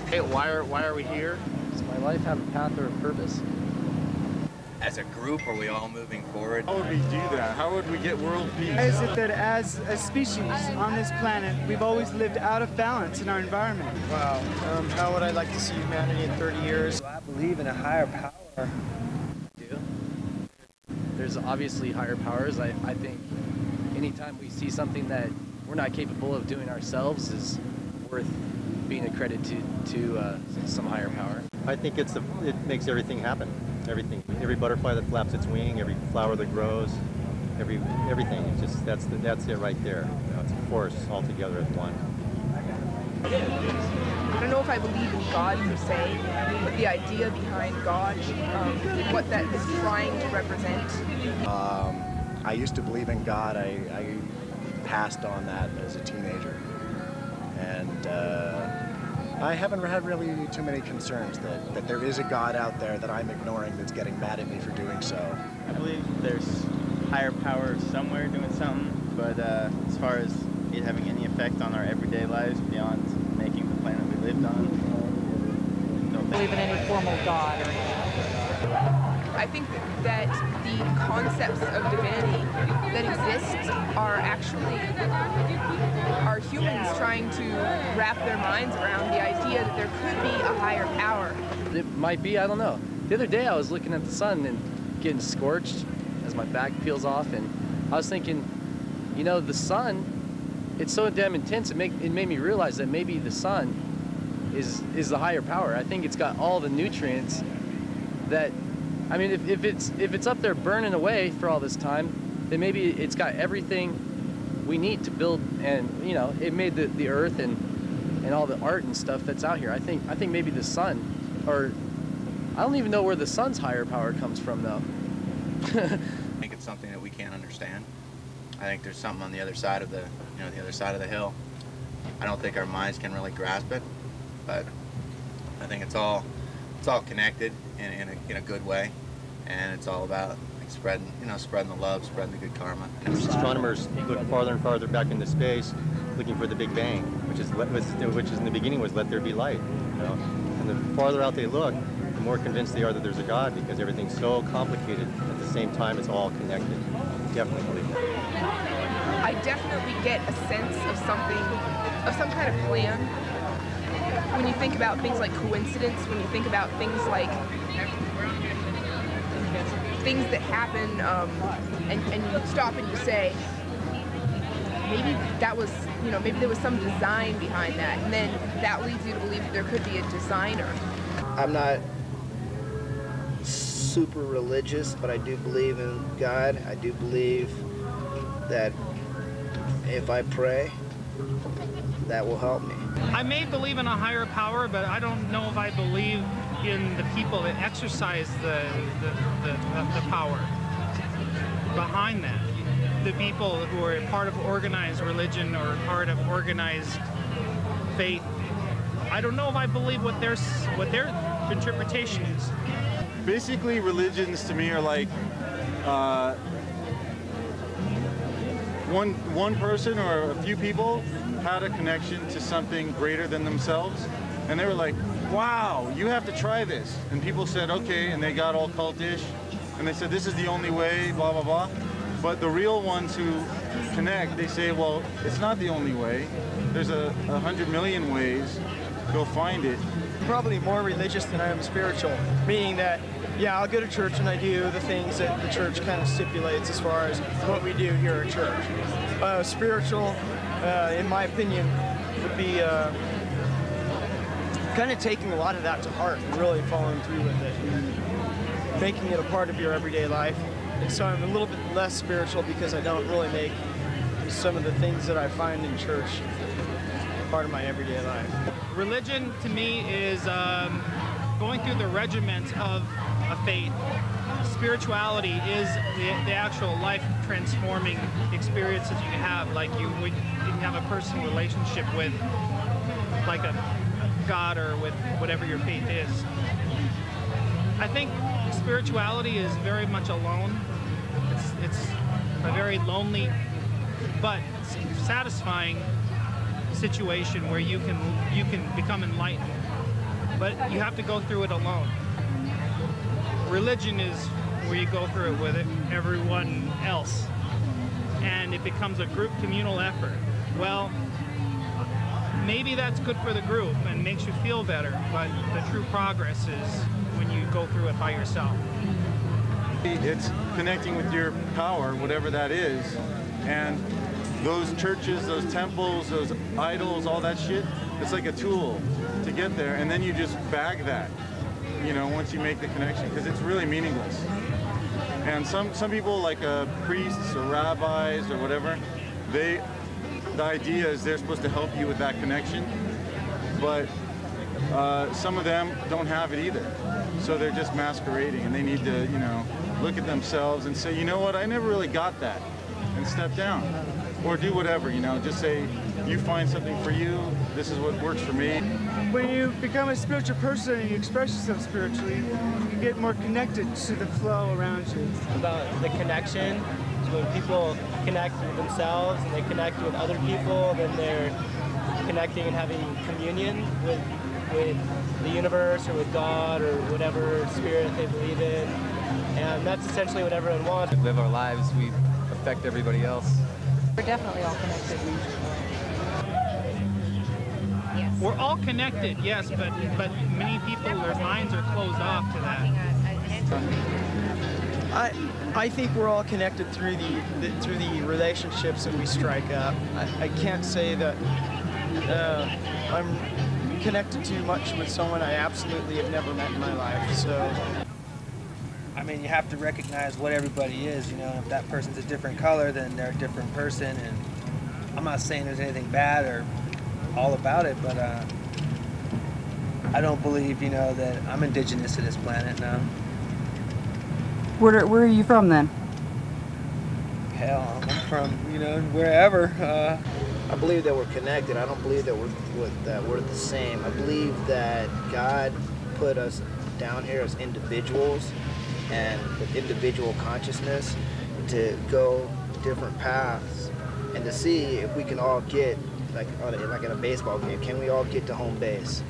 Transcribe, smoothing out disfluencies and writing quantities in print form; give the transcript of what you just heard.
Hey, why are we here? Does my life have a path or a purpose? As a group, are we all moving forward? How would we do that? How would we get world peace? Is it that as a species on this planet, we've always lived out of balance in our environment? Wow. How would I like to see humanity in 30 years? I believe in a higher power. There's obviously higher powers. I think anytime we see something that we're not capable of doing ourselves is worth being a credit to some higher power. I think it makes everything happen. Everything. Every butterfly that flaps its wing, every flower that grows, everything. It's just that's it right there. You know, it's a force all together as one. I don't know if I believe in God per se, but the idea behind God, what that is trying to represent. I used to believe in God. I passed on that as a teenager, and I haven't had really too many concerns that there is a God out there that I'm ignoring that's getting mad at me for doing so. I believe there's higher power somewhere doing something, but as far as it having any effect on our everyday lives beyond making the planet we lived on, don't believe in any formal God or anything. I think that the concepts of divinity that exist are humans trying to wrap their minds around the idea that there could be a higher power. It might be, I don't know. The other day I was looking at the sun and getting scorched as my back peels off, and I was thinking, you know, the sun, it's so damn intense, it made me realize that maybe the sun is the higher power. I think it's got all the nutrients that, I mean, if it's up there burning away for all this time, then maybe it's got everything we need to build, and you know, it made the earth and all the art and stuff that's out here. I think maybe the sun, or I don't even know where the sun's higher power comes from though. I think it's something that we can't understand. I think there's something on the other side of the other side of the hill. I don't think our minds can really grasp it, but I think it's all connected in a good way, and it's all about spreading the love, spreading the good karma. Astronomers look farther and farther back into space, looking for the Big Bang, which in the beginning was let there be light. You know? And the farther out they look, the more convinced they are that there's a God, because everything's so complicated. At the same time, it's all connected. Definitely believe that. I definitely get a sense of some kind of plan. When you think about things like coincidence, when you think about things like things that happen, and you stop and you say, maybe that was, maybe there was some design behind that, and then that leads you to believe that there could be a designer. I'm not super religious, but I do believe in God. I do believe that if I pray, that will help me. I may believe in a higher power, but I don't know if I believe in the people that exercise the power behind that. The people who are part of organized religion or part of organized faith. I don't know if I believe what their interpretation is. Basically, religions to me are like one person or a few people had a connection to something greater than themselves, and they were like, wow, you have to try this. And people said, okay, and they got all cultish, and they said, this is the only way, blah, blah, blah. But the real ones who connect, they say, well, it's not the only way. There's 100 million ways. Go find it. Probably more religious than I am spiritual, meaning that, yeah, I'll go to church and I do the things that the church kind of stipulates as far as what we do here at church. Spiritual, in my opinion, would be kind of taking a lot of that to heart and really following through with it, and making it a part of your everyday life. And so I'm a little bit less spiritual because I don't really make some of the things that I find in church part of my everyday life. Religion, to me, is going through the regiment of a faith. Spirituality is the actual life-transforming experiences you have, like you have a personal relationship with, like a God or with whatever your faith is. I think spirituality is very much alone. It's a very lonely but satisfying situation where you can become enlightened but you have to go through it alone. Religion is where you go through it with everyone else, and it becomes a group communal effort. Well, maybe that's good for the group and makes you feel better, but the true progress is when you go through it by yourself. It's connecting with your power, whatever that is, and those churches, those temples, those idols, all that shit, it's like a tool to get there, and then you just bag that, you know, once you make the connection, because it's really meaningless. And some people, like priests or rabbis or whatever, the idea is they're supposed to help you with that connection, but some of them don't have it either. So they're just masquerading, and they need to, you know, look at themselves and say, you know what, I never really got that, and step down. Or do whatever, you know, just say, you find something for you, this is what works for me. When you become a spiritual person and you express yourself spiritually, you get more connected to the flow around you. About the connection, so when people connect with themselves and they connect with other people, then they're connecting and having communion with the universe or with God or whatever spirit they believe in. And that's essentially what everyone wants. We live our lives, we affect everybody else. We're definitely all connected. Yes. We're all connected, yes, but many people, their minds are closed off to that. I think we're all connected through the relationships that we strike up. I can't say that I'm connected too much with someone I absolutely have never met in my life. So, I mean, you have to recognize what everybody is. You know, if that person's a different color, then they're a different person. And I'm not saying there's anything bad or all about it, but I don't believe, you know, that I'm indigenous to this planet now. Where are you from then? Hell, I'm from, you know, wherever. I believe that we're connected. I don't believe that we're the same. I believe that God put us down here as individuals and with individual consciousness to go different paths and to see if we can all get, like in a baseball game, can we all get to home base?